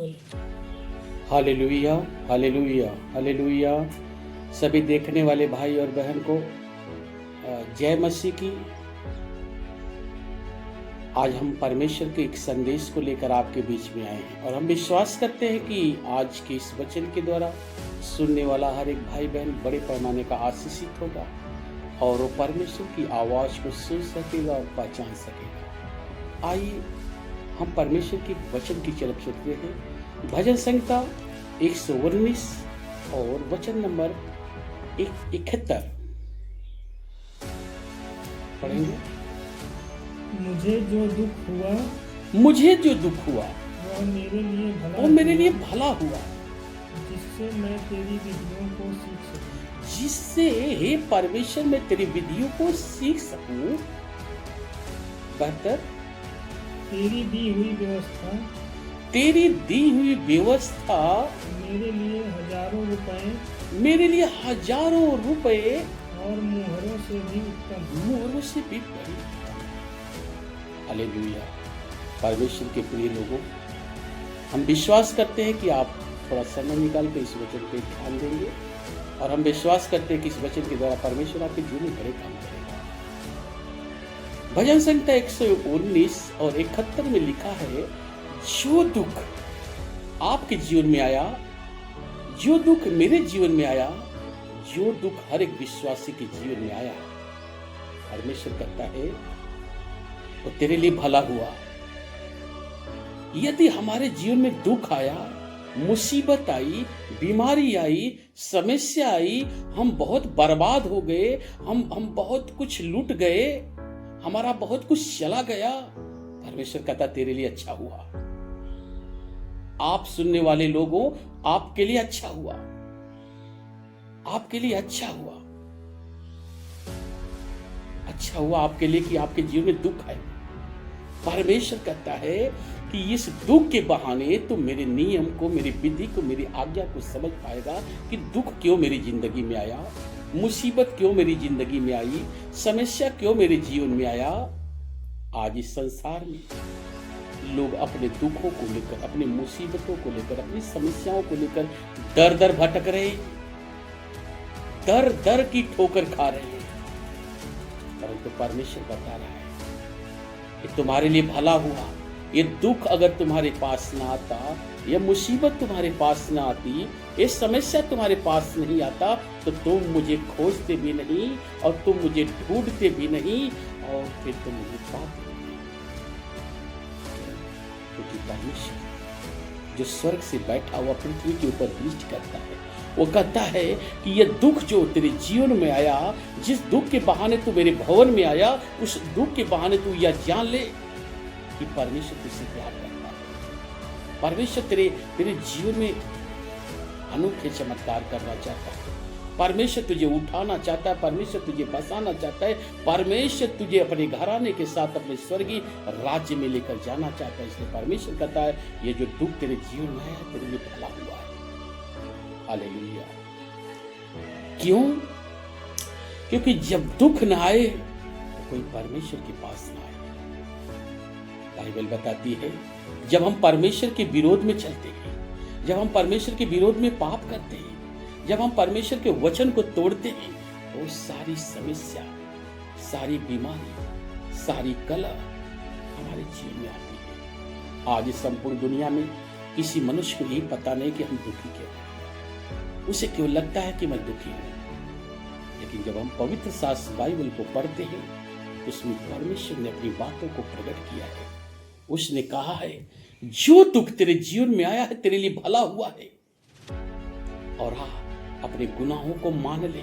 बोल। Hallelujah, hallelujah, hallelujah. सभी देखने वाले भाई और बहन को जय मसीह की। आज हम परमेश्वर के एक संदेश को लेकर आपके बीच में आए हैं और हम विश्वास करते हैं कि आज के इस वचन के द्वारा सुनने वाला हर एक भाई बहन बड़े पैमाने का आशीषित होगा और वो परमेश्वर की आवाज को सुन सकेगा और पहचान सकेगा। आइए हम परमेश्वर के वचन की तरफ चलते हैं। भजन संहिता 119 और वचन नंबर 71 पढ़ेंगे। मुझे जो दुख हुआ मुझे जो दुख हुआ वो मेरे लिए भला हुआ, जिससे मैं तेरी विधियों को सीख सकूं। जिससे हे परमेश्वर मैं तेरी विधियों को सीख सकूं। बेहतर तेरी दी हुई व्यवस्था मेरे लिए हजारों रुपए और मुहरों से भी बड़ी। हालेलुया। परमेश्वर के प्रिय लोगों, हम विश्वास करते हैं कि आप थोड़ा समय निकाल कर इस वचन पे ध्यान देंगे और हम विश्वास करते हैं कि इस वचन के द्वारा परमेश्वर आपके जीवन में बड़े काम करेगा। भजन संहिता 119 और 71 में लिखा है, जो दुख आपके जीवन में आया, जो दुख मेरे जीवन में आया, जो दुख हर एक विश्वासी के जीवन में आया, परमेश्वर कहता है वो तेरे लिए भला हुआ। यदि हमारे जीवन में दुख आया, मुसीबत आई, बीमारी आई, समस्या आई, हम बहुत बर्बाद हो गए, हम बहुत कुछ लूट गए, हमारा बहुत कुछ चला गया, परमेश्वर कहता तेरे लिए अच्छा हुआ। आप सुनने वाले लोगों, आपके लिए अच्छा हुआ, आपके लिए अच्छा हुआ, अच्छा हुआ आपके लिए कि आपके जीवन में दुख है। परमेश्वर कहता है कि इस दुख के बहाने तुम मेरे नियम को, मेरी विधि को, मेरी आज्ञा को समझ पाएगा कि दुख क्यों मेरी जिंदगी में आया, मुसीबत क्यों मेरी जिंदगी में आई, समस्या क्यों मेरे जीवन में आया। आज इस संसार में लोग अपने दुखों को लेकर, अपनी मुसीबतों को लेकर, अपनी समस्याओं को लेकर दर दर भटक रहे, दर दर की ठोकर खा रहे हैं, परंतु परमेश्वर बता रहा है कि तुम्हारे लिए भला हुआ। ये दुख अगर तुम्हारे पास ना आता, ये मुसीबत तुम्हारे पास ना आती, ये समस्या तुम्हारे पास नहीं आता, तो तुम मुझे खोजते भी नहीं और तुम मुझे ढूंढते भी नहीं और फिर तुम मुझे पाते भी नहीं। क्योंकि परमेश्वर जो स्वर्ग से बैठा हुआ पृथ्वी के ऊपर दृष्टि करता है, वो कहता है कि ये दुख जो तेरे जीवन में आया, जिस दुख के बहाने तू मेरे भवन में आया, उस दुख के बहाने तू यह जान ले कि परमेश्वर तुझसे प्यार करता है। परमेश्वर तेरे जीवन में अनोखे चमत्कार करना चाहता है। परमेश्वर तुझे उठाना चाहता है, परमेश्वर तुझे बसाना चाहता है, परमेश्वर तुझे अपने घराने के साथ अपने स्वर्गीय राज्य में लेकर जाना चाहता है। इसलिए परमेश्वर कहता है ये जो दुख तेरे जीवन में आया तेरे लिए भला हुआ है। हालेलुया। क्यों? क्योंकि जब दुख न आए तो कोई परमेश्वर के पास ना आए। बाइबल बताती है जब हम परमेश्वर के विरोध में चलते हैं, जब हम परमेश्वर के विरोध में पाप करते हैं, जब हम परमेश्वर के वचन को तोड़ते हैं, तो सारी समस्या, सारी बीमारी, सारी कलह हमारे जीवन में आती है। आज इस संपूर्ण दुनिया में किसी मनुष्य को ये पता नहीं कि हम दुखी क्यों हैं। उसे क्यों लगता है कि मैं दुखी हूं, लेकिन जब हम पवित्र शास्त्र बाइबल को पढ़ते हैं तो उसमें परमेश्वर ने अपनी बातों को प्रकट किया है। उसने कहा है जो दुख तेरे जीवन में आया है तेरे लिए भला हुआ है। और अपने गुनाहों को मान ले,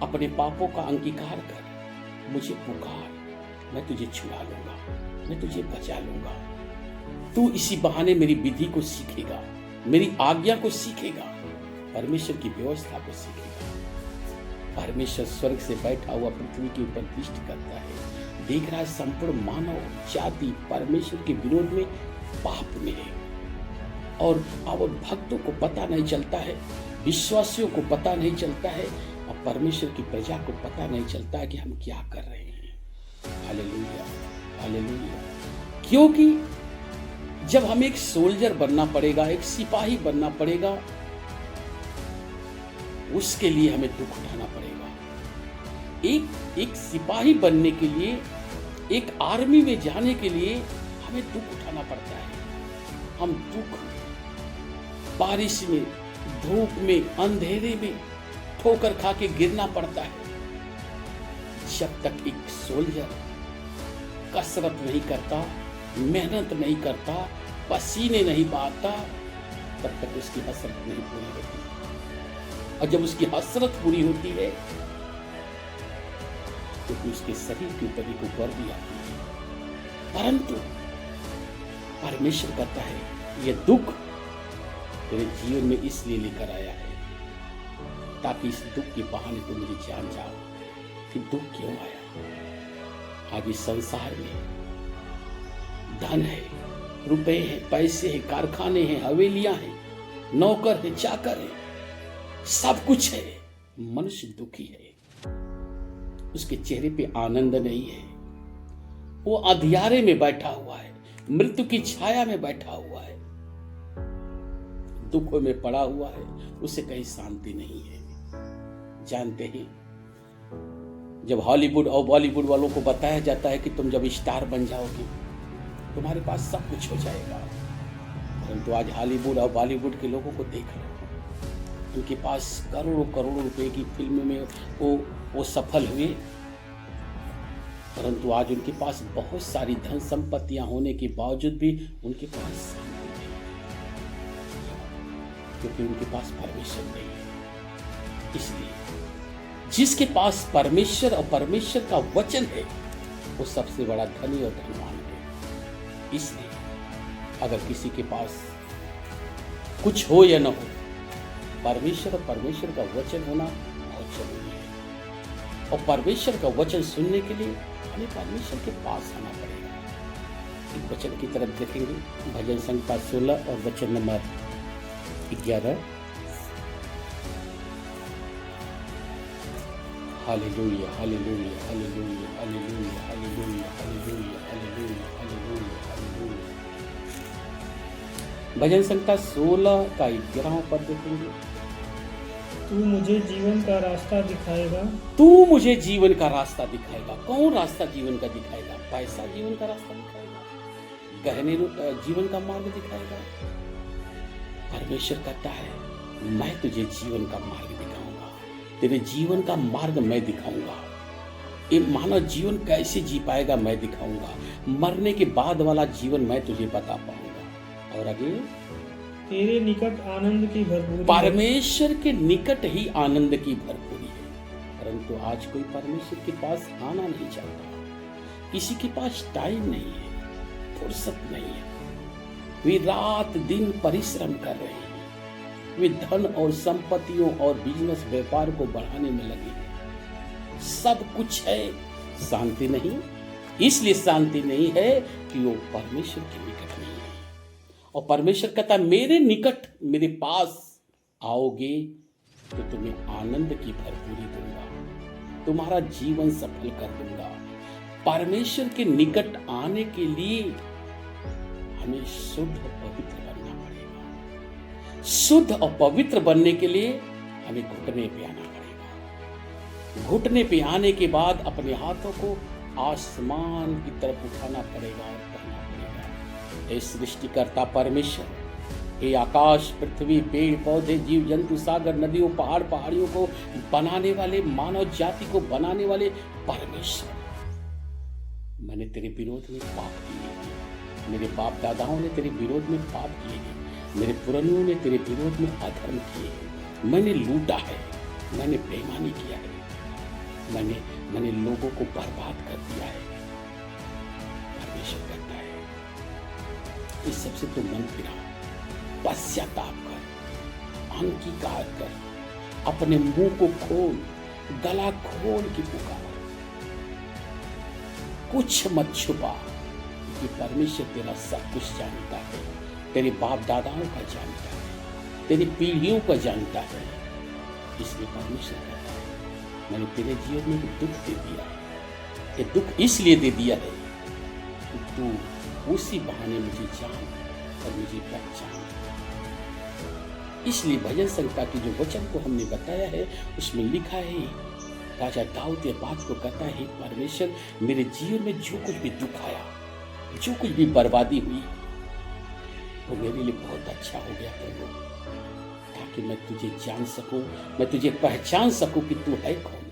अपने पापों का अंगीकार कर, मुझे पुकार, मैं तुझे छुड़ा लूंगा, मैं तुझे बचा लूंगा। तू इसी बहाने मेरी विधि को सीखेगा, मेरी आज्ञा को सीखेगा, परमेश्वर की व्यवस्था को सीखेगा। परमेश्वर स्वर्ग से बैठा हुआ पृथ्वी के ऊपर दृष्टि करता है, देख रहा है संपूर्ण मानव जाति परमेश्वर के विरोध में पाप में है और भक्तों को पता नहीं चलता है, विश्वासियों को पता नहीं चलता है और परमेश्वर की प्रजा को पता नहीं चलता है कि हम क्या कर रहे हैं। Hallelujah, hallelujah. क्योंकि जब हमें एक सोल्जर बनना पड़ेगा, एक सिपाही बनना पड़ेगा, उसके लिए हमें दुख उठाना पड़ेगा। एक सिपाही बनने के लिए, एक आर्मी में जाने के लिए हमें दुख उठाना पड़ता है। हम दुख बारिश में, धूप में, अंधेरे में ठोकर खा के गिरना पड़ता है। जब तक एक सोल्जर कसरत नहीं करता, मेहनत नहीं करता, पसीने नहीं बहाता, तब तक उसकी हसरत नहीं पूरी होती। और जब उसकी हसरत पूरी होती है तो उसके शरीर के ऊपर एक वर्दी आती है। परंतु परमेश्वर कहता है, यह दुख तेरे जीवन में इसलिए लेकर आया है ताकि इस दुख के बहाने तुम मुझे जान जाओ कि दुख क्यों आया। आज इस संसार में धन है, रुपए हैं, पैसे हैं, कारखाने हैं, हवेलियां हैं, नौकर हैं, चाकर हैं, सब कुछ है। मनुष्य दुखी है, उसके चेहरे पे आनंद नहीं है। वो अंधियारे में बैठा हुआ है, मृत्यु की छाया में बैठा हुआ है, दुखों में पड़ा हुआ है, उसे कहीं शांति नहीं है। जानते हैं, जब हॉलीवुड और बॉलीवुड वालों को बताया जाता है कि तुम जब स्टार बन जाओगे तुम्हारे पास सब कुछ हो जाएगा, परंतु आज हॉलीवुड और बॉलीवुड के लोगों को देख लो, उनके पास करोड़ों करोड़ों रुपए की फिल्म में वो सफल हुए, परंतु आज उनके पास बहुत सारी धन संपत्तियां होने के बावजूद भी उनके पास शांति नहीं, क्योंकि उनके पास परमेश्वर नहीं है। इसलिए जिसके पास परमेश्वर और परमेश्वर का वचन है वो सबसे बड़ा धनी और धनवान है। इसलिए अगर किसी के पास कुछ हो या न हो, परमेश्वर और परमेश्वर का वचन होना बहुत जरूरी है। और परमेश्वर का वचन सुनने के लिए हमें परमेश्वर के पास आना पड़ेगा। एक वचन की तरफ देखेंगे, भजन संहिता 16 और वचन number 11। Hallelujah, hallelujah, hallelujah, hallelujah, hallelujah, hallelujah, hallelujah, hallelujah, hallelujah. भजन संहिता 16 का 11वां पद देखेंगे। तू मुझे जीवन का रास्ता दिखाएगा। तू मुझे जीवन का रास्ता दिखाएगा। कौन रास्ता जीवन का दिखाएगा? पैसा जीवन का रास्ता दिखाएगा? गहने जीवन का मार्ग दिखाएगा? परमेश्वर कहता है, मैं तुझे जीवन का मार्ग दिखाऊंगा, तेरे जीवन का मार्ग मैं दिखाऊंगा। ये मानव जीवन कैसे जी पाएगा मैं दिखाऊंगा। मरने के बाद वाला जीवन मैं तुझे बता पाऊंगा। और आगे, तेरे निकट आनंद की भरपूरी। परमेश्वर के निकट ही आनंद की भरपूरी है, परंतु आज कोई परमेश्वर के पास आना नहीं चाहता। किसी के पास टाइम नहीं है, फुर्सत नहीं है। वे रात दिन परिश्रम कर रहे हैं, वे धन और संपत्तियों और बिजनेस व्यापार को बढ़ाने में लगे हैं। सब कुछ है, शांति नहीं। इसलिए शांति नहीं है कि वो परमेश्वर के निकट नहीं है। और परमेश्वर कहता, मेरे निकट, मेरे पास आओगे तो तुम्हें आनंद की भरपूरी दूंगा, तुम्हारा जीवन सफल कर दूंगा। परमेश्वर के निकट आने के लिए हमें शुद्ध और पवित्र बनना पड़ेगा। शुद्ध और पवित्र बनने के लिए हमें घुटने पे आना पड़ेगा। घुटने पे आने के बाद अपने हाथों को आसमान की तरफ उठाना पड़ेगा और कहना पड़ेगा, हे सृष्टिकर्ता परमेश्वर, हे आकाश, पृथ्वी, पेड़ पौधे, जीव जंतु, सागर, नदियों, पहाड़, पहाड़ियों को बनाने वाले, मानव जाति को बनाने वाले परमेश्वर, मैंने तेरे विरोध में पाप किए हैं। मेरे बाप दादाओं ने तेरे विरोध में पाप किए हैं। मेरे पुरनियों ने तेरे विरोध में अधर्म किए हैं। मैंने लूटा है, मैंने बेईमानी किया है, मैंने लोगों को बर्बाद कर दिया है। परमेश्वर कहता है, इस सबसे तो मन फिरा, पश्चाताप कर, अंगीकार कर, अपने मुंह को खोल, गला खोल के पुकार, कुछ मत छुपा, कि परमेश्वर तेरा सब कुछ जानता है, तेरे बाप दादाओं का जानता है, तेरी पीढ़ियों का जानता है। इसलिए परमेश्वर कहता है, मैंने तेरे जीवन में दुख दे दिया है। ये दुख इसलिए दे दिया है कि तू उसी बहाने मुझे जान, और मुझे पहचान। इसलिए भजन संहिता की जो वचन को हमने बताया है उसमें लिखा है, राजा दाऊद ये बात को कहता है, परमेश्वर मेरे जीवन में जो कुछ भी दुख आया, जो कुछ भी बर्बादी हुई, वो मेरे लिए बहुत अच्छा हो गया प्रभु, ताकि मैं तुझे जान सकूं, मैं तुझे पहचान सकूं कि तू है कौन।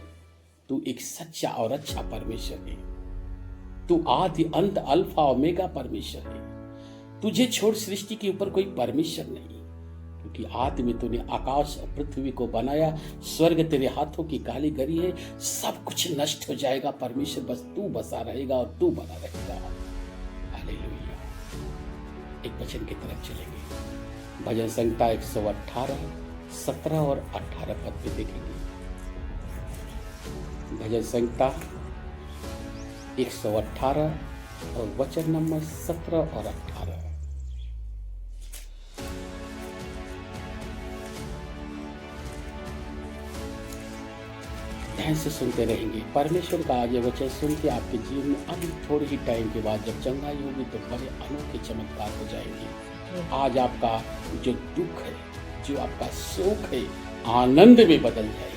तू एक सच्चा और अच्छा परमेश्वर है। तू आदि अंत अल्फा ओमेगा परमेश्वर है। तुझे छोड़ सृष्टि के ऊपर कोई परमेश्वर नहीं, क्योंकि आदि में तूने आकाश और पृथ्वी को बनाया, स्वर्ग तेरे हाथों की कारीगरी है, सब कुछ नष्ट हो जाएगा परमेश्वर, बस तू बसा रहेगा और तू बना रहेगा। हालेलुया। एक वचन की तरफ चलेंगे, भजन संहिता 118, 17 और 18 पद पे देखेंगे। भजन संहिता 118 और वचन नंबर 17 और 18। ध्यान से सुनते रहेंगे। परमेश्वर का आज वचन सुन के आपके जीवन में अभी थोड़े ही टाइम के बाद जब चंगाई होगी तो बड़े अनोखे चमत्कार हो जाएंगे। आज आपका जो दुख है, जो आपका शोक है, आनंद में बदल जाएगा।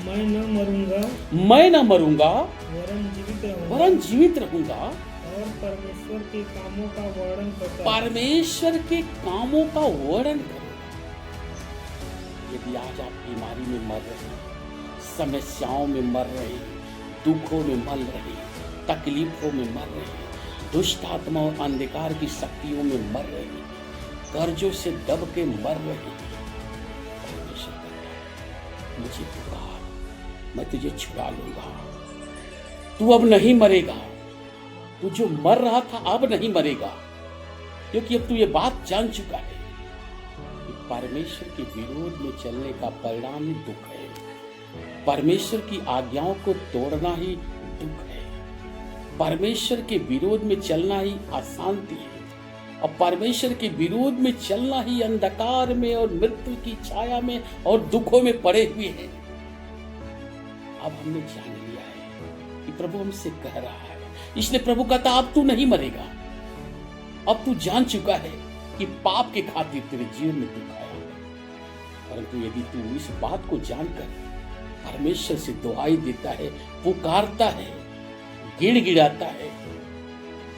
मैं न मरूंगा वरन जीवित रहूंगा और परमेश्वर के कामों का वर्णन करूंगा। यदि आज आप बीमारी में मर रहे हैं, समस्याओं में मर रहे हैं, दुखों में मर रहे हैं, तकलीफों में मर रहे हैं, दुष्ट आत्मा और अंधकार की शक्तियों में मर रहे हैं, कर्जों से दब के मर रहे हैं, परमेश्वर कहता है, मुझे पुकार, मैं तुझे छुड़ा लूंगा। तू अब नहीं मरेगा। तू जो मर रहा था अब नहीं मरेगा, क्योंकि अब तू ये बात जान चुका है। परमेश्वर के विरोध में चलने का परिणाम ही दुख है। परमेश्वर की आज्ञाओं को तोड़ना ही दुख है। परमेश्वर के विरोध में चलना ही अशांति है, और परमेश्वर के विरोध में चलना ही अंधकार में और मृत्यु की छाया में और दुखों में पड़े हुए हैं। अब हमने जान लिया है कि प्रभु हमसे कह रहा है, इसलिए प्रभु कहता अब तू नहीं मरेगा। अब तू जान चुका है कि पाप के खातिर तेरे जीवन में दुख आया, परंतु यदि तू इस बात को जानकर परमेश्वर से दुहाई देता है, पुकारता है, गिड़गिड़ाता है,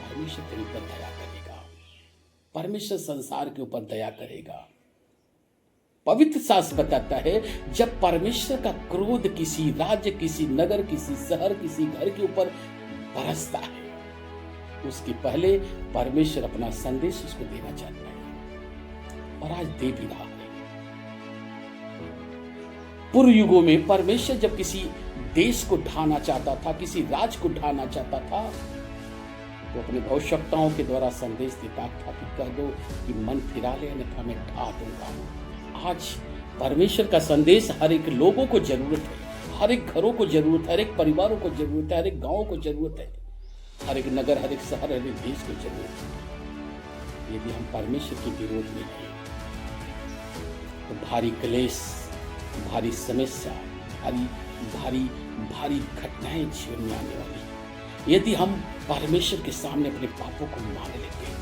परमेश्वर तेरे ऊपर दया करेगा। परमेश्वर संसार के ऊपर दया करेगा। पवित्र शास्त्र बताता है, जब परमेश्वर का क्रोध किसी राज्य, किसी नगर, किसी शहर, किसी घर के ऊपर बरसता है, उसके पहले परमेश्वर अपना संदेश उसको देना चाहता है, और आज दे भी रहा है। पूर्व युगों में परमेश्वर जब किसी देश को ढाना चाहता था, किसी राज्य को ढाना चाहता था, तो अपने भविष्यवक्ताओं के द्वारा संदेश देता था कि कह दो कि मन फिरा ले, अन्यथा मैं ढा दूंगा। आज परमेश्वर का संदेश हर एक लोगों को जरूरत है, हर एक घरों को जरूरत है, हर एक परिवारों को जरूरत है, हर एक गाँव को जरूरत है, हर एक नगर, हर एक शहर, हर एक देश को जरूरत है। यदि हम परमेश्वर के विरोध में हैं तो भारी क्लेश, भारी समस्या, भारी घटनाएं जीवन में आने वाली है। यदि हम परमेश्वर के सामने अपने पापों को मान लेते हैं,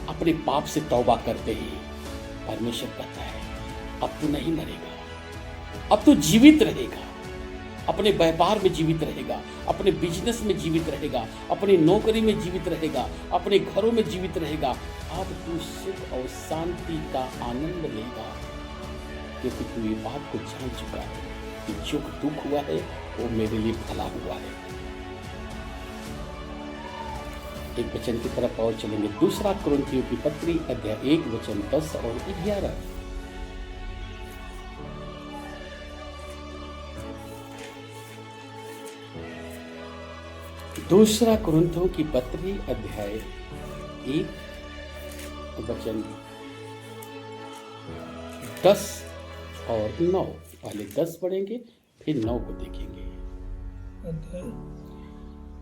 अपने पाप से तौबा करते हैं, परमेश्वर कहता है अब तू नहीं मरेगा, अब तू जीवित रहेगा, अपने व्यापार में जीवित रहेगा, अपने बिजनेस में जीवित रहेगा, अपनी नौकरी में जीवित रहेगा, अपने घरों में जीवित रहेगा। अब तू सुख और शांति का आनंद लेगा, क्योंकि तू ये बात को जान चुका है कि जो दुख हुआ है वो मेरे लिए भला हुआ है। एक वचन की तरफ और चलेंगे, दूसरा कुरिन्थियों की पत्री अध्याय 1 वचन 10 और 11। दूसरा कुरिन्थियों की पत्री अध्याय 1 वचन 10 और 9। पहले 10 पढ़ेंगे फिर 9 को देखेंगे।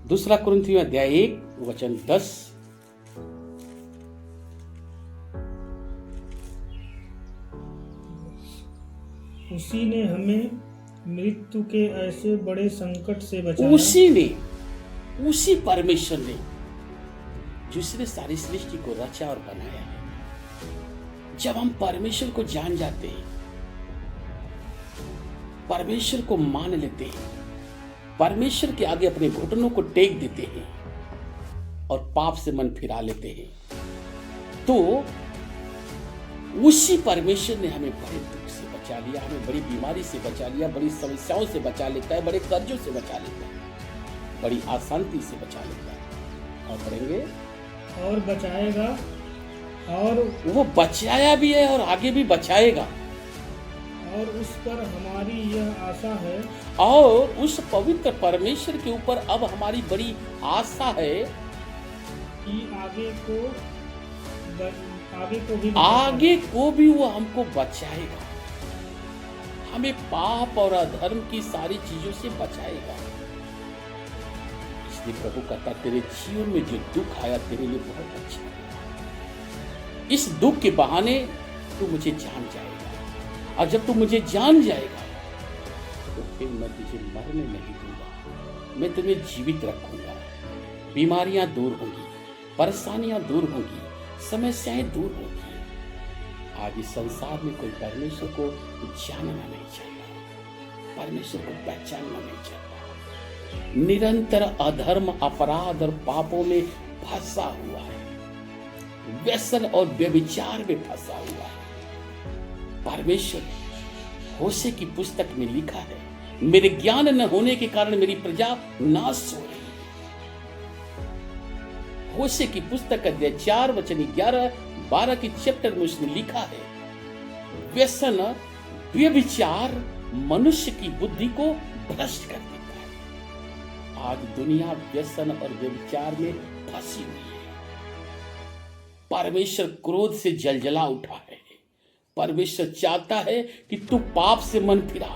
दूसरा कुरिन्थियों अध्याय 1 वचन 10। उसी ने हमें मृत्यु के ऐसे बड़े संकट से बचाया। उसी ने उसी परमेश्वर ने जिसने सारी सृष्टि को रचा और बनाया है। जब हम परमेश्वर को जान जाते हैं, परमेश्वर को मान लेते हैं, परमेश्वर के आगे अपने घुटनों को टेक देते हैं और पाप से मन फिरा लेते हैं, तो उसी परमेश्वर ने हमें बड़े दुख से बचा लिया, हमें बड़ी बीमारी से बचा लिया, बड़ी समस्याओं से बचा लेता है, बड़े कर्जों से बचा लेता है, बड़ी अशांति से बचा लेता है। और करेंगे और बचाएगा, और वो बचाया भी है और आगे भी बचाएगा। और उस पर हमारी यह आशा है, और उस पवित्र परमेश्वर के ऊपर अब हमारी बड़ी आशा है कि आगे को भी वो हमको बचाएगा, हमें पाप और अधर्म की सारी चीजों से बचाएगा। इसलिए प्रभु कहता, तेरे जीवन में जो दुख आया तेरे लिए बहुत अच्छा है। इस दुख के बहाने तू मुझे जान जाएगा, और जब तू मुझे जान जाएगा तो फिर मैं तुझे मरने नहीं दूंगा, मैं तुम्हें जीवित रखूंगा। बीमारियां दूर होंगी, परेशानियां दूर होंगी, समस्याएं दूर होगी। आज इस संसार में कोई परमेश्वर को जानना नहीं चाहता, परमेश्वर को पहचानना नहीं चाहता, निरंतर अधर्म, अपराध और पापों में फंसा हुआ है, व्यसन और व्यभिचार में फंसा हुआ है। परमेश्वर होशे की पुस्तक में लिखा है, मेरे ज्ञान न होने के कारण मेरी प्रजा नाश हो रही है। होशे की पुस्तक अध्याय 4 वचन 11-12 की चैप्टर में उसने लिखा है, व्यसन व्यभिचार मनुष्य की बुद्धि को भ्रष्ट कर देता है। आज दुनिया व्यसन और व्यभिचार में फंसी हुई है। परमेश्वर क्रोध से जलजला उठा है। परमेश्वर चाहता है कि तू पाप से मन फिरा,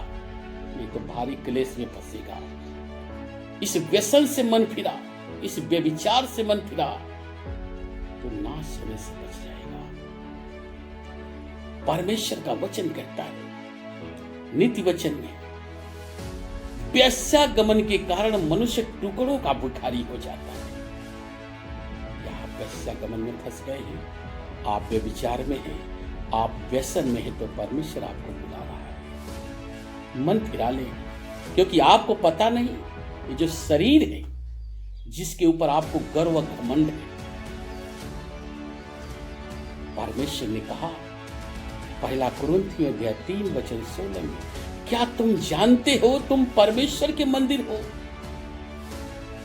नहीं तो भारी क्लेश में फंसेगा। इस व्यसन से मन फिरा, इस व्यभिचार से मन फिरा, तो नाश होने से बच जाएगा। परमेश्वर का वचन कहता है नीति वचन में, वेश्यागमन के कारण मनुष्य टुकड़ों का भिखारी हो जाता है। आप वेश्यागमन में फंस गए हैं, आप व्यभिचार में हैं, आप व्यसन में हैं, तो परमेश्वर आपको बुला रहा है। मन फिरा ले, क्योंकि आपको पता नहीं ये जो शरीर है जिसके ऊपर आपको गर्व घमंड है, परमेश्वर ने कहा पहला कुरिन्थियों अध्याय 3 वचन 16 में, क्या तुम जानते हो तुम परमेश्वर के मंदिर हो?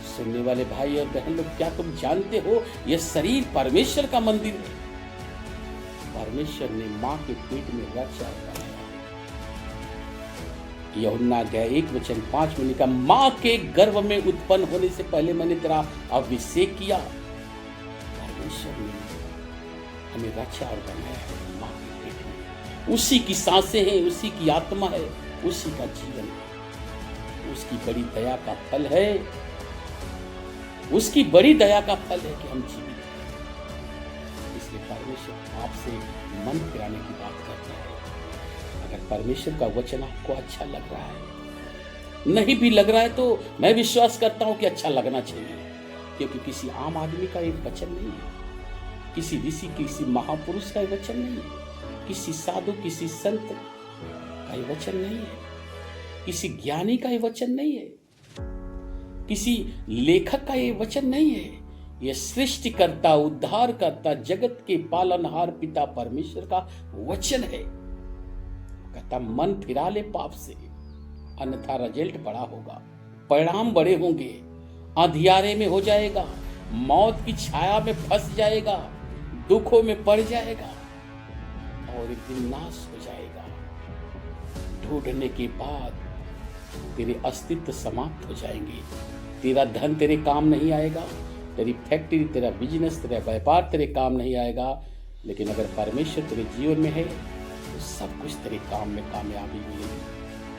सुनने वाले भाई और बहन लोग, क्या तुम जानते हो यह शरीर परमेश्वर का मंदिर है? परमेश्वर ने मां के पेट में रचा बनाया। यूहन्ना अध्याय 1 वचन 5 में लिखा, मां के गर्भ में उत्पन्न होने से पहले मैंने तेरा अभिषेक किया। परमेश्वर ने हमें रचा और बनाया है मां के पेट में। उसी की सांसें हैं, उसी की आत्मा है, उसी का जीवन है, उसकी बड़ी दया का फल है, उसकी बड़ी दया का फल है कि हम जीवित हैं। इसलिए परमेश्वर आपसे मन फिराने की बात करता है। अगर परमेश्वर का वचन आपको अच्छा लग रहा है, नहीं भी लग रहा है, तो मैं विश्वास करता हूं कि अच्छा लगना चाहिए, क्योंकि किसी आम आदमी का ये वचन नहीं है, किसी ऋषि, किसी महापुरुष का ये वचन नहीं है, किसी साधु, किसी संत का ये वचन नहीं है, किसी ज्ञानी का ये वचन नहीं है, किसी लेखक का ये वचन नहीं है। यह सृष्टिकर्ता, उद्धारकर्ता, जगत के पालनहार पिता परमेश्वर का वचन है। कहता मन फिरा ले पाप से, अन्यथा रिजल्ट बड़ा होगा, परिणाम बड़े होंगे, अंधियारे में हो जाएगा, मौत की छाया में फंस जाएगा, दुखों में पड़ जाएगा और एक दिन नाश हो जाएगा। ढूंढने के बाद तेरे अस्तित्व समाप्त हो जाएंगे। तेरा धन तेरे काम नहीं आएगा, तेरी फैक्ट्री, तेरा बिजनेस, तेरा व्यापार तेरे काम नहीं आएगा। लेकिन अगर परमेश्वर तेरे जीवन में है तो सब कुछ तेरे काम में कामयाबी मिलेगी।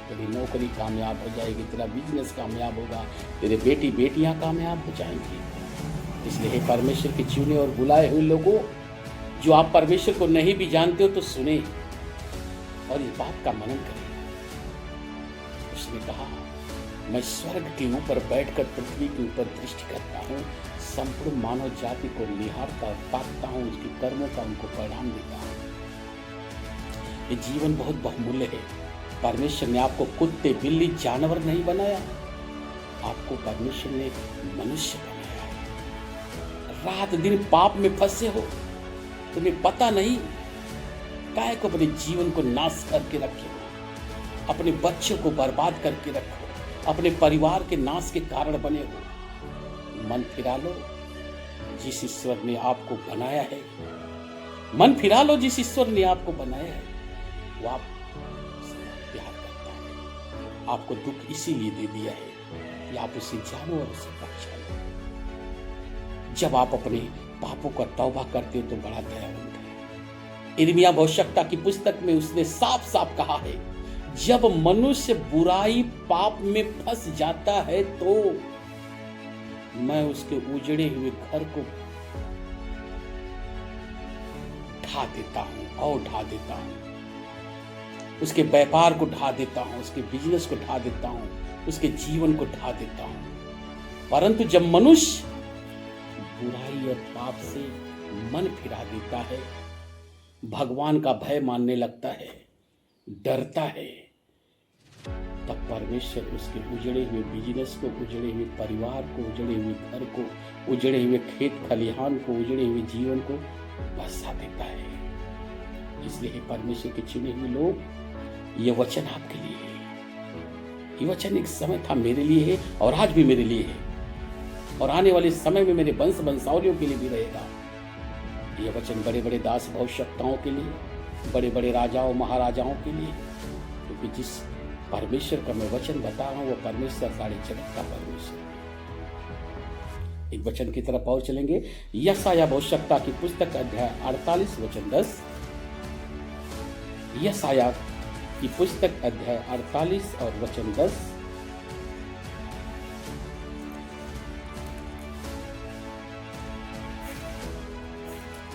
तेरी नौकरी कामयाब हो जाएगी, तेरा बिजनेस कामयाब होगा, तेरे बेटी बेटियां कामयाब हो जाएंगी। इसलिए हे परमेश्वर के चुने और बुलाए हुए लोगों, जो आप परमेश्वर को नहीं भी जानते हो तो सुने और इस बात का मनन करें। उसने कहा मैं स्वर्ग के ऊपर बैठकर पृथ्वी के ऊपर दृष्टि करता हूँ, संपूर्ण मानव जाति को निहारता ताकता हूँ, उसके कर्मों का उनको परिणाम देता हूँ। ये जीवन बहुत बहुमूल्य है। परमेश्वर ने आपको कुत्ते बिल्ली जानवर नहीं बनाया, आपको परमेश्वर ने मनुष्य बनाया है। रात दिन पाप में फंसे हो, तुम्हें पता नहीं, काहे को अपने जीवन को नाश करके रखे हो, अपने बच्चों को बर्बाद करके रखो, अपने परिवार के नाश के कारण बने हो। मन फिरा लो, जिस ईश्वर ने आपको बनाया है, मन फिरा लो, जिस ईश्वर ने आपको बनाया है, वो आपसे प्यार करता है। आपको दुख इसीलिए दे दिया है कि आप उसे जानो और उसे पहचानो। जब आप अपने पापों का तौबा करते हो तो बड़ा दयावंत है। यिर्मयाह भविष्यवक्ता की पुस्तक में उसने साफ साफ कहा है, जब मनुष्य बुराई पाप में फंस जाता है तो मैं उसके उजड़े हुए घर को ढा देता हूं और ढा देता हूं, उसके व्यापार को ढा देता हूं, उसके बिजनेस को ढा देता हूं, उसके जीवन को ढा देता हूं। परंतु जब मनुष्य बुराई और पाप से मन फिरा देता है, भगवान का भय मानने लगता है, डरता है, तब परमेश्वर उसके उजड़े हुए बिजनेस को, उजड़े हुए परिवार को, उजड़े हुए घर को, उजड़े हुए खेत खलिहान को, उजड़े हुए जीवन को बसा देता है। इसलिए हे परमेश्वर के चुने हुए लोग, ये वचन आपके लिए है। ये वचन एक समय था मेरे लिए है और आज भी मेरे लिए है, और आने वाले समय में मेरे वंश वंशावलियों के लिए भी रहेगा। ये वचन बड़े बड़े दास भविष्यवक्ताओं के लिए, बड़े बड़े राजाओं महाराजाओं के लिए, क्योंकि जिस परमेश्वर का मैं वचन बता रहा हूं वो परमेश्वर सारे जगत का परमेश्वर। एक वचन की तरफ और चलेंगे। यशायाह भविष्यवक्ता की पुस्तक अध्याय 48 वचन 10। यशायाह की पुस्तक अध्याय 48 और वचन 10।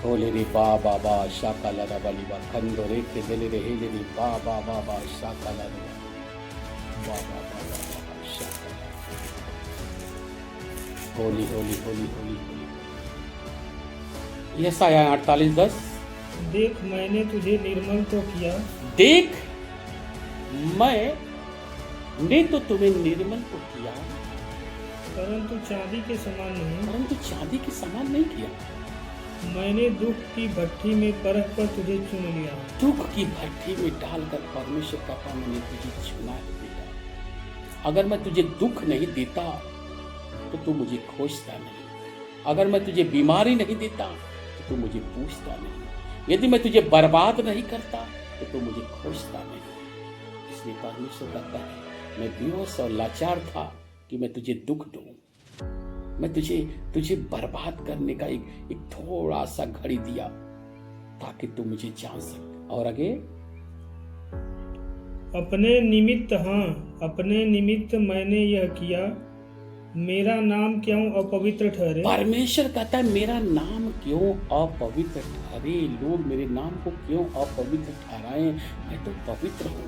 होले रे बा बा बा शाकाला रबाली बा खंडो रे के देले रे हेले रे बा बा बा बा शाकाला रे बा बा बा बा शाकाला। होली होली होली होली होली। यशायाह 48:10। देख मैंने तुझे निर्मल तो किया, देख मैंने तो तुम्हें निर्मल तो किया, परंतु चांदी के समान नहीं। परंतु चांदी के समान नहीं किया। मैंने दुख की भट्ठी में परख कर तुझे चुन लिया। दुख की भट्ठी में डालकर परमेश्वर कहता, मैंने तुझे चुना है बेटा। अगर मैं तुझे दुख नहीं देता तो तू मुझे खोजता नहीं, अगर मैं तुझे बीमारी नहीं देता तो तू मुझे पूछता नहीं, यदि मैं तुझे बर्बाद नहीं करता तो तू मुझे खोजता नहीं। इसलिए परमेश्वर कहता है, मैं बेहोश और लाचार था कि मैं तुझे दुख दूं, मैं तुझे बर्बाद करने का एक थोड़ा सा घड़ी दिया ताकि तू मुझे जान सके। और आगे, अपने निमित्त, हाँ अपने निमित्त मैंने यह किया, मेरा नाम क्यों अपवित्र ठहरे। परमेश्वर कहता है, मेरा नाम क्यों अपवित्र ठहरे, लोग मेरे नाम को क्यों अपवित्र ठहराएं, मैं तो पवित्र हूँ।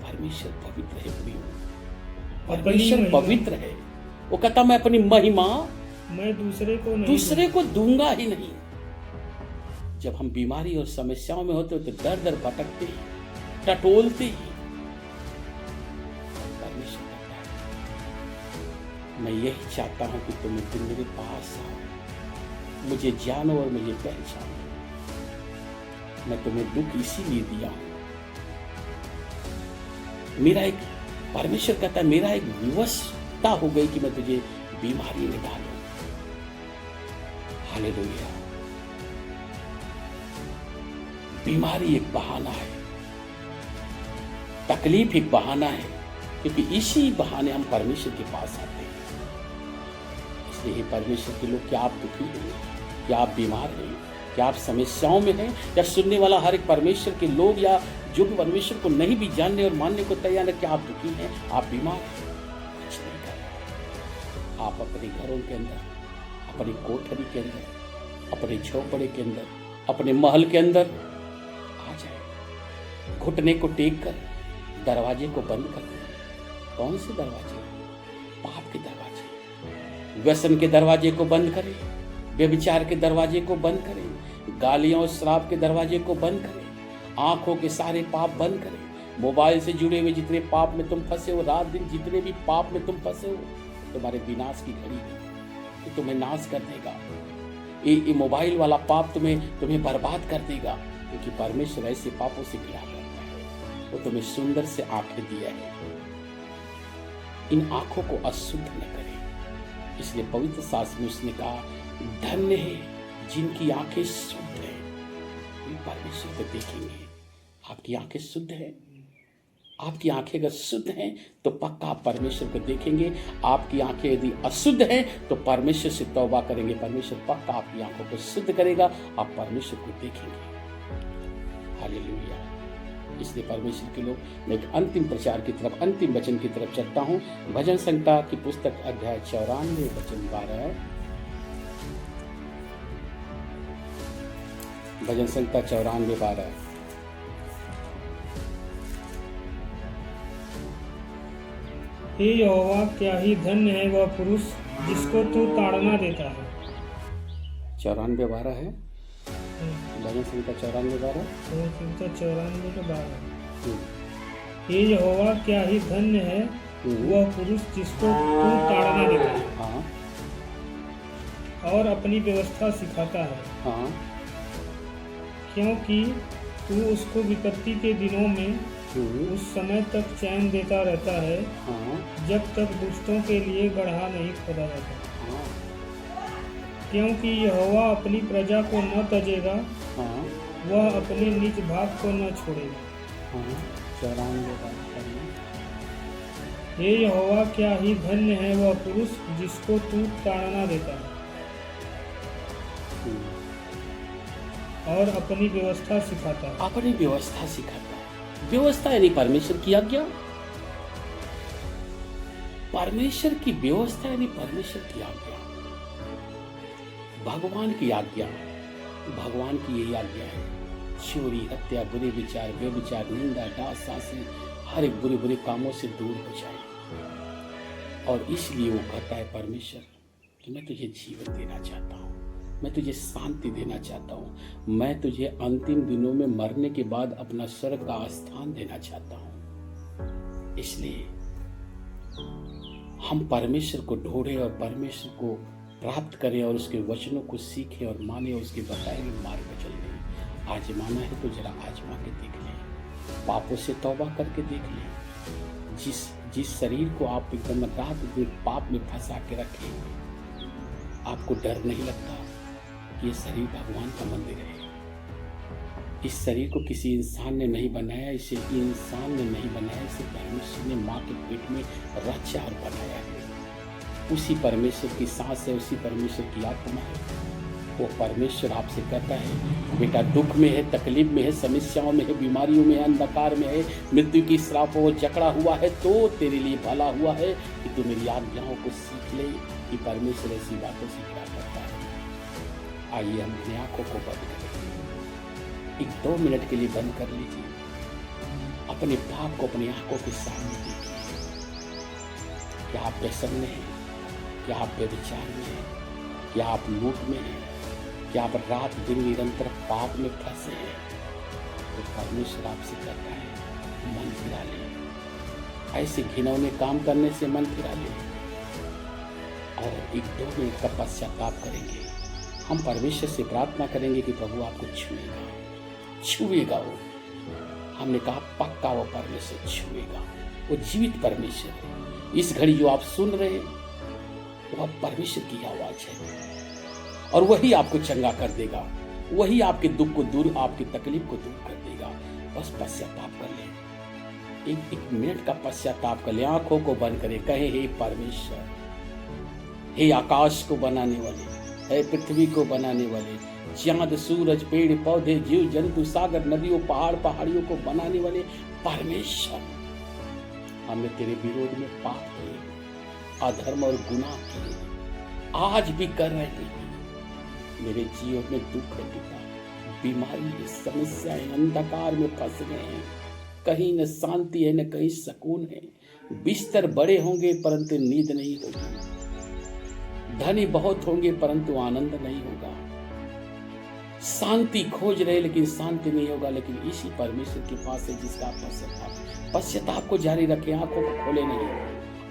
परमेश्वर पवित्र है प्रियो, परमेश्वर पवित्र है। वो कहता, मैं अपनी महिमा मैं दूसरे को दूंगा ही नहीं। जब हम बीमारी और समस्याओं में होते तो दर दर भटकते हैं, टटोलते हैं। परमेश्वर कहता है, मैं यही चाहता हूं कि तुम एक दिन मेरे पास आओ, मुझे जानो और मुझे पहचानो। मैं तुम्हें दुख इसीलिए दिया हूं। मेरा एक, परमेश्वर कहता है, मेरा एक विवशता हो गई कि मैं तुझे बीमारी में डालूं। हालेलुया। बीमारी एक बहाना है, तकलीफ एक बहाना है, क्योंकि इसी बहाने हम परमेश्वर के पास आते हैं। इसलिए परमेश्वर के लोग, क्या आप दुखी हैं, क्या आप बीमार हैं, क्या आप समस्याओं में हैं, या सुनने वाला हर एक परमेश्वर के लोग या जो भी परमेश्वर को नहीं भी जानने और मानने को तैयार है, क्या आप दुखी हैं, आप बीमार हैं, कुछ नहीं कर रहे। आप अपने घरों के अंदर, अपनी कोठरी के अंदर, अपने झोपड़े के अंदर, अपने महल के अंदर आ जाए, घुटने को टेक कर दरवाजे को बंद कर दें। कौन से दरवाजे? पाप के दरवाजे, व्यसन के दरवाजे को बंद करें, व्यभिचार के दरवाजे को बंद करें, गालियों और श्राप के दरवाजे को बंद करें, आंखों के सारे पाप बंद करें, मोबाइल से जुड़े हुए जितने पाप में तुम फंसे हो, रात दिन जितने भी पाप में तुम फंसे हो, तुम्हारे विनाश की घड़ी है, तो तुम्हें नाश कर देगा। ये मोबाइल वाला पाप तुम्हें बर्बाद कर देगा, क्योंकि परमेश्वर ऐसे पापों से घृणा करता है। वो तुम्हें सुंदर से आंखें दिया है, इन आंखों को अशुद्ध न करें। इसलिए पवित्र शास्त्र में उसने कहा, धन्य है जिनकी आंखें शुद्ध है, वे परमेश्वर को देखेंगे। आपकी आंखें शुद्ध है, आपकी आंखें अगर शुद्ध हैं तो पक्का आप परमेश्वर को देखेंगे। आपकी आंखें यदि अशुद्ध हैं तो परमेश्वर से तौबा करेंगे, परमेश्वर पक्का आपकी आंखों को शुद्ध करेगा, आप परमेश्वर को देखेंगे। हालेलुया। इसलिए परमेश्वर के लोग, मैं एक अंतिम प्रचार की तरफ, अंतिम वचन की तरफ चलता हूं। भजन संहिता की पुस्तक अध्याय 94 वचन 12। भजन संहिता 94:12। हे यहोवा, क्या ही धन्य है वह पुरुष जिसको तू ताड़ना देता है। 94:12 है भजन संहिता 94:12। 94:12। हे यहोवा, क्या ही धन्य है वह पुरुष जिसको तू ताड़ना देता है, हाँ, और अपनी व्यवस्था सिखाता है। हाँ, क्योंकि तू उसको विपत्ति के दिनों में उस समय तक चैन देता रहता है, हाँ, जब तक दुष्टों के लिए गड्ढा नहीं खोदा जाता। हाँ, क्योंकि यहोवा अपनी प्रजा को न तजेगा, हाँ, वह अपने निज भाग को न छोड़ेगा। हाँ, 94:12। हे यहोवा, क्या ही धन्य है वह पुरुष जिसको तू ताड़ना देता है और अपनी व्यवस्था सिखाता है। अपनी व्यवस्था सिखाता है। व्यवस्था यानी परमेश्वर की आज्ञा, परमेश्वर की व्यवस्था यानी परमेश्वर की आज्ञा, भगवान की आज्ञा, भगवान की यही आज्ञा है। चोरी, हत्या, बुरे विचार, व्यभिचार, निंदा, डांस, सासी, हर एक बुरे बुरे कामों से दूर हो जाए। और इसलिए वो कहता है परमेश्वर कि मैं तुझे जीवन देना चाहता हूँ, मैं तुझे शांति देना चाहता हूँ, मैं तुझे अंतिम दिनों में मरने के बाद अपना स्वर्ग का स्थान देना चाहता हूँ। इसलिए हम परमेश्वर को ढूंढें और परमेश्वर को प्राप्त करें और उसके वचनों को सीखें और माने और उसके बताए हुए मार्ग पर चलें। आजमाना है तो जरा आजमा के देख लें, पापों से तौबा करके देख लें। जिस शरीर को आप एकदम रात दिन पाप में फंसा के रखें, आपको डर नहीं लगता कि ये शरीर भगवान का मंदिर है। इस शरीर को किसी इंसान ने नहीं बनाया, इसे इंसान ने नहीं बनाया, इसे परमेश्वर ने माँ के पेट में रचा और बनाया है। उसी परमेश्वर की सांस है, उसी परमेश्वर की आत्मा है। वो परमेश्वर आपसे कहता है, बेटा दुख में है, तकलीफ में है, समस्याओं में है, बीमारियों में है, अंधकार में है, मृत्यु की श्राप वो जकड़ा हुआ है, तो तेरे लिए भला हुआ है कि तू मेरी आज्ञाओं को सीख ले कि परमेश्वर ऐसी बातों से क्या करता है। आइए हम अपनी आंखों को बंद करें, 1-2 मिनट के लिए बंद कर लीजिए। अपने पाप को अपनी आंखों के सामने देखिए। क्या आप व्यसन में हैं? क्या आप व्यभिचार में हैं? क्या आप लूट में हैं? क्या आप रात दिन निरंतर पाप में फंसे हैं? तो परमेश्वर आपसे कहता है, मन फिरा ले। ऐसे घिनौने काम करने से मन फिरा ले और 1-2 मिनट का पश्चाताप करेंगे। हम परमेश्वर से प्रार्थना करेंगे कि प्रभु आपको छुएगा वो। हमने कहा पक्का वो परमेश्वर छुएगा, वो जीवित परमेश्वर है। इस घड़ी जो आप सुन रहे हैं वो परमेश्वर की आवाज है और वही आपको चंगा कर देगा, वही आपके दुख को दूर, आपकी तकलीफ को दूर कर देगा। बस पश्चाताप कर ले, एक मिनट का पश्चाताप कर ले। आंखों को बंद करें, कहे हे परमेश्वर, हे आकाश को बनाने वाले, हे पृथ्वी को बनाने वाले, चांद, सूरज, पेड़ पौधे, जीव जंतु, सागर, नदियों, पहाड़, पहाड़ियों को बनाने वाले परमेश्वर, हमने तेरे विरोध में पाप किए, अधर्म और गुनाह किए, आज भी कर रहे हैं। मेरे जीवन में दुख है पिता, बीमारी है, समस्याएं, अंधकार में फंस गए हैं। कहीं न शांति है, न कहीं सुकून है। बिस्तर बड़े होंगे परंतु नींद नहीं होगी, धनी बहुत होंगे परंतु आनंद नहीं होगा, शांति खोज रहे लेकिन शांति नहीं होगा। लेकिन इसी परमेश्वर के पास है जिसका पश्चाताप को जारी रखें, आंखों को खोले नहीं,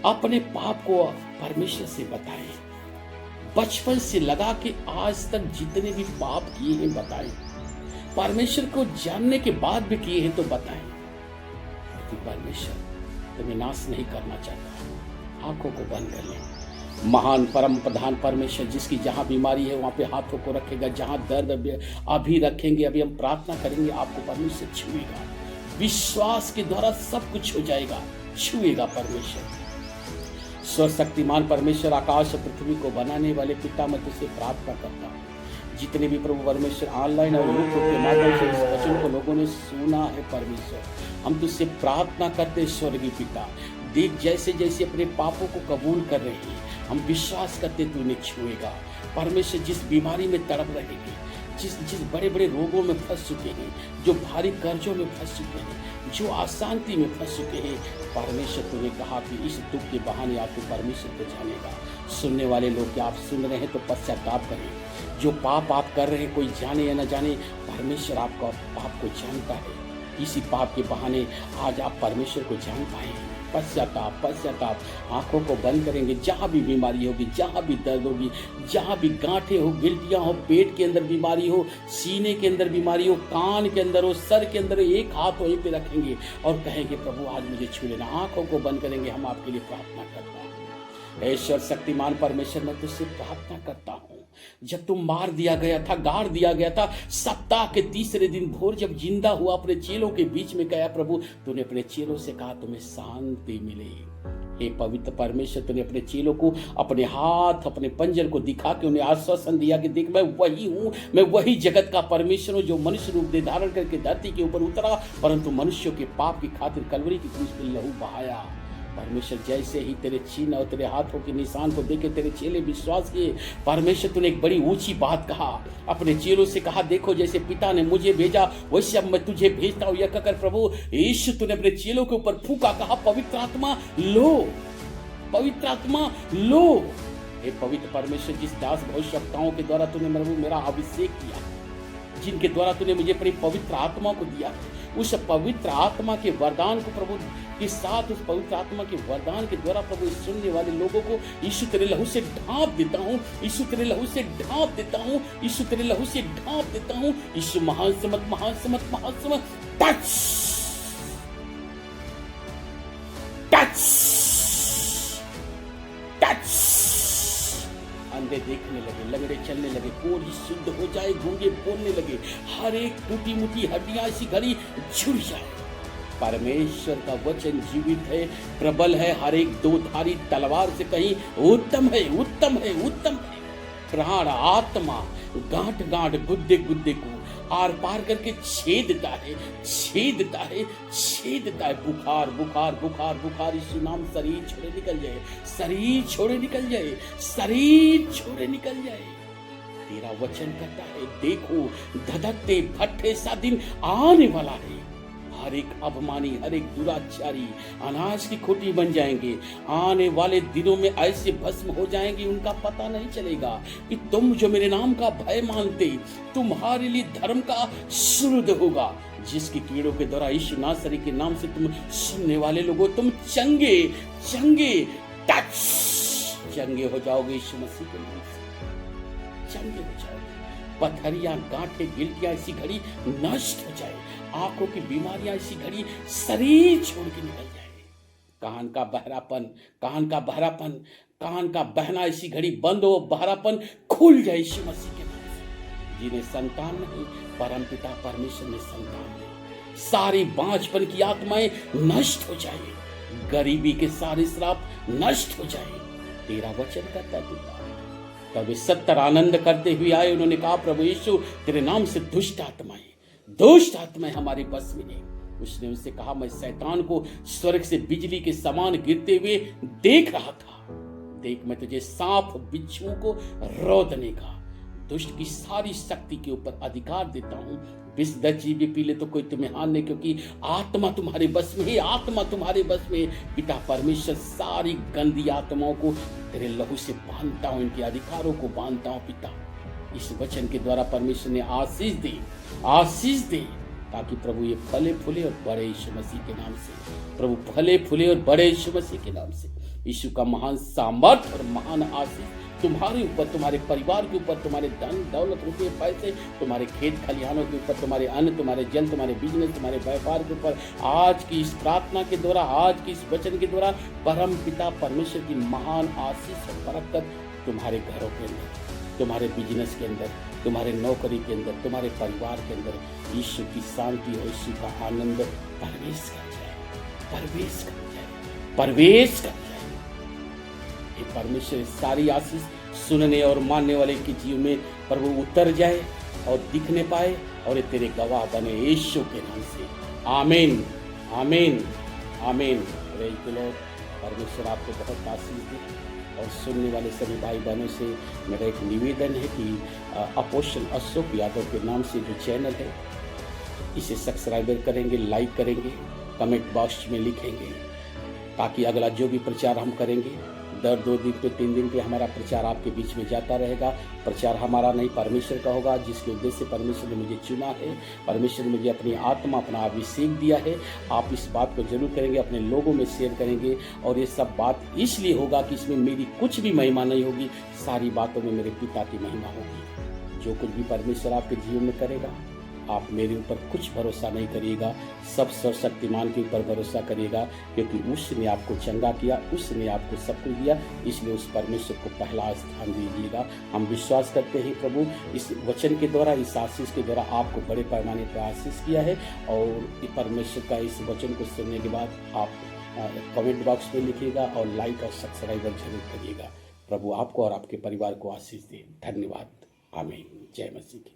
अपने पाप को परमेश्वर से बताएं। बचपन से लगा के आज तक जितने भी पाप किए हैं बताएं, परमेश्वर को जानने के बाद भी किए हैं तो बताएं कि परमेश्वर तुम्हें नाश नहीं करना चाहता। आंखों को बंद कर लें। महान परम प्रधान परमेश्वर जिसकी जहां बीमारी है वहां पे हाथों को रखेगा, जहां दर्द अभी रखेंगे, अभी हम प्रार्थना करेंगे, आपको परमेश्वर छुएगा। विश्वास के द्वारा सब कुछ हो जाएगा, छुएगा परमेश्वर। सर्वशक्तिमान परमेश्वर, आकाश और पृथ्वी को बनाने वाले पिता, मैं तुझसे प्रार्थना करता हूँ जितने भी प्रभु परमेश्वर ऑनलाइन और यूट्यूब के माध्यम से इस वचन को लोगों ने सुना है परमेश्वर, हम तुझसे प्रार्थना करते स्वर्गीय पिता, देख जैसे जैसे अपने पापों को कबूल कर रहे हैं, हम विश्वास करते तू उन्हें छुएगा परमेश्वर। जिस बीमारी में तड़प रहे हैं, जिस बड़े बड़े रोगों में फंस चुके हैं, जो भारी कर्जों में फंस चुके हैं, जो अशांति में फंस चुके हैं, परमेश्वर तूने कहा कि इस दुख के बहाने आप तो परमेश्वर को जानेगा। सुनने वाले लोग क्या आप सुन रहे हैं तो पश्चाताप करें। जो पाप आप कर रहे हैं, कोई जाने या न जाने, परमेश्वर आपका पाप को जानता है। इसी पाप के बहाने आज आप परमेश्वर को जान पाए। पश्चाताप। आंखों को बंद करेंगे। जहाँ भी बीमारी होगी, जहाँ भी दर्द होगी, जहाँ भी गांठें हो, गिल्टियाँ हो, पेट के अंदर बीमारी हो, सीने के अंदर बीमारी हो, कान के अंदर हो, सर के अंदर, एक हाथ वहीं पे रखेंगे और कहेंगे प्रभु आज मुझे छू लेना। आंखों को बंद करेंगे, हम आपके लिए प्रार्थना करता हूँ। ईश्वर शक्तिमान परमेश्वर, मैं तुझसे प्रार्थना करता हूँ, जब तुम मार दिया गया था, गाड़ दिया गया था, सप्ताह के तीसरे दिन भोर जब जिंदा हुआ, अपने चेलों के बीच में गया प्रभु, तूने अपने चेलों से कहा तुम्हें शांति मिले। हे पवित्र परमेश्वर, तूने अपने चेलों को अपने हाथ, अपने पंजर को दिखा के उन्हें आश्वासन दिया कि देख मैं वही हूँ, मैं वही जगत का परमेश्वर हूँ जो मनुष्य रूप दे धारण करके धरती के ऊपर उतरा, परंतु मनुष्यों के पाप की खातिर कलवरी की क्रूस पर लहू बहाया। परमेश्वर, जैसे ही तेरे चिन्ह और तेरे हाथों के निशान को देखे तेरे चेले विश्वास किए। परमेश्वर, तूने एक बड़ी ऊंची बात कहा, अपने चेलों से कहा देखो जैसे पिता ने मुझे भेजा वैसे अब मैं तुझे भेजता हूँ। यह कहकर प्रभु यीशु तूने अपने चेलों के ऊपर फूंका, कहा पवित्र आत्मा लो, पवित्र आत्मा लो। हे पवित्र परमेश्वर, जिस दास भविष्यवक्ताओं के द्वारा तूने प्रभु मेरा अभिषेक किया, जिनके द्वारा तूने मुझे अपनी पवित्र आत्मा को दिया, उस पवित्र आत्मा के वरदान को प्रभु के साथ, उस पवित्र आत्मा के वरदान के द्वारा प्रभु सुनने वाले लोगों को यीशु तेरे लहू से ढांप देता हूँ, यीशु तेरे लहू से ढांप देता हूँ, यीशु तेरे लहू से ढांप देता हूँ। यीशु महान समत, महान समत, महान समत, टच टच टच। अंधे देखने लगे, लंगड़े चलने लगे, कोढ़ी शुद्ध हो जाए, गूंगे बोलने लगे, हर एक टूटी मुटी हड्डियां इसी घड़ी जुड़ जाए। परमेश्वर का वचन जीवित है, प्रबल है, हर एक दो धारी तलवार से कहीं उत्तम है, उत्तम है, उत्तम है। प्राण आत्मा गांठ गांठ गुद्दे गुद्दे को आर पार करके छेदता है, छेदता है, छेदता है। बुखार बुखार बुखार बुखार यीशु नाम, शरीर छोड़े निकल जाए, शरीर छोड़े निकल जाए, शरीर छोड़े निकल जाए। तेरा वचन कहता है देखो धधकते भट्ठे सा दिन आने वाला है, हर एक अभिमानी, हर एक दुराचारी अनाज की खोटी बन जाएंगे। आने वाले दिनों में ऐसे भस्म हो जाएंगे, उनका पता नहीं चलेगा कि तुम जो मेरे नाम का भय मानते, तुम्हारे लिए धर्म का सूर्य होगा, जिसकी कीड़ों के द्वारा यीशु नासरी के नाम से तुम सुनने वाले लोगों, तुम चंगे चंगे टच चंगे हो जाओगे। यीशु मसीह के नाम से चंगे हो जाओगे। पथरियां, गांठें, गिल्टियां इसी घड़ी नष्ट हो जाए, आंखों की बीमारियां इसी घड़ी शरीर छोड़ के निकल जाए। कान का बहरापन, कान का बहरापन, कान का बहना इसी घड़ी बंद हो, बहरापन खुल जाए यीशु मसीह के नाम से। जिन्हें संतान नहीं, परमपिता परमेश्वर ने संतान दी, सारी बांझपन की आत्माएं नष्ट हो जाए, गरीबी के सारे श्राप नष्ट हो जाए। तेरा वचन करता पिता। तब वे 70 आनंद करते हुए आए, उन्होंने कहा प्रभु यीशु तेरे नाम से दुष्ट आत्माएं हमारे बस में है। उसने उनसे कहा मैं शैतान को स्वर्ग से बिजली के समान गिरते हुए देख रहा था। देख मैं तुझे सांप बिच्छुओं को रोदने का, दुष्ट की सारी शक्ति के ऊपर अधिकार देता हूं, विष 10 जीवी पी ले तो कोई तुम्हें हानि नहीं, क्योंकि आत्मा तुम्हारे बस में ही, आत्मा तुम्हारे बस में। पिता परमेश्वर सारी गंदी आत्माओं को तेरे लहू से बांधता हूं, इनके अधिकारों को बांधता हूं पिता। इस वचन के द्वारा परमेश्वर ने आशीष दे ताकि प्रभु ये फले फूले और बड़े यीशु मसीह के नाम से, प्रभु फले फूले और बड़े यीशु मसीह के नाम से। यीशु का महान सामर्थ और महान आशीष तुम्हारे ऊपर, तुम्हारे परिवार के ऊपर, तुम्हारे धन दौलत रुपये पैसे, तुम्हारे खेत खलिहानों के ऊपर, तुम्हारे अन्न, तुम्हारे जल, तुम्हारे बिजनेस, तुम्हारे व्यापार के ऊपर आज की इस प्रार्थना के द्वारा, आज की इस वचन के द्वारा परम पिता परमेश्वर की महान आशीष और बरकत तुम्हारे घरों के अंदर, तुम्हारे बिजनेस के अंदर, तुम्हारे नौकरी के अंदर, तुम्हारे परिवार के अंदर यीशु की शांति और यीशु का आनंद प्रवेश कर जाए। ये परमेश्वर सारी आशीष सुनने और मानने वाले के जीव में प्रभु उतर जाए और दिखने पाए, और ये तेरे गवाह बने यीशु के नाम से। आमीन, आमीन, आमीन। Praise the Lord. परमेश्वर आपको बहुत आशीष दे। और सुनने वाले सभी भाई बहनों से मेरा एक निवेदन है कि अपोस्टल अशोक यादव के नाम से जो चैनल है, इसे सब्सक्राइब करेंगे, लाइक करेंगे, कमेंट बॉक्स में लिखेंगे, ताकि अगला जो भी प्रचार हम करेंगे, दर 2 दिन पे 3 दिन पे हमारा प्रचार आपके बीच में जाता रहेगा। प्रचार हमारा नहीं, परमेश्वर का होगा, जिसके उद्देश्य से परमेश्वर ने मुझे चुना है, परमेश्वर ने मुझे अपनी आत्मा, अपना अभिषेक दिया है। आप इस बात को जरूर करेंगे, अपने लोगों में शेयर करेंगे। और ये सब बात इसलिए होगा कि इसमें मेरी कुछ भी महिमा नहीं होगी, सारी बातों में मेरे पिता की महिमा होगी। जो कुछ भी परमेश्वर आपके जीवन में करेगा, आप मेरे ऊपर कुछ भरोसा नहीं करिएगा, सब सर्वशक्तिमान के ऊपर भरोसा करिएगा, क्योंकि उसने आपको चंगा किया, उसने आपको सब कुछ दिया, इसलिए उस परमेश्वर को पहला स्थान दीजिएगा। हम विश्वास करते हैं प्रभु इस वचन के द्वारा, इस आशीष के द्वारा आपको बड़े पैमाने पर आशीष किया है। और परमेश्वर का इस वचन को सुनने के बाद आप कमेंट बॉक्स में लिखिएगा और लाइक और सब्सक्राइब जरूर करिएगा। प्रभु आपको और आपके परिवार को आशीष दे। धन्यवाद। आमीन। जय मसीह की।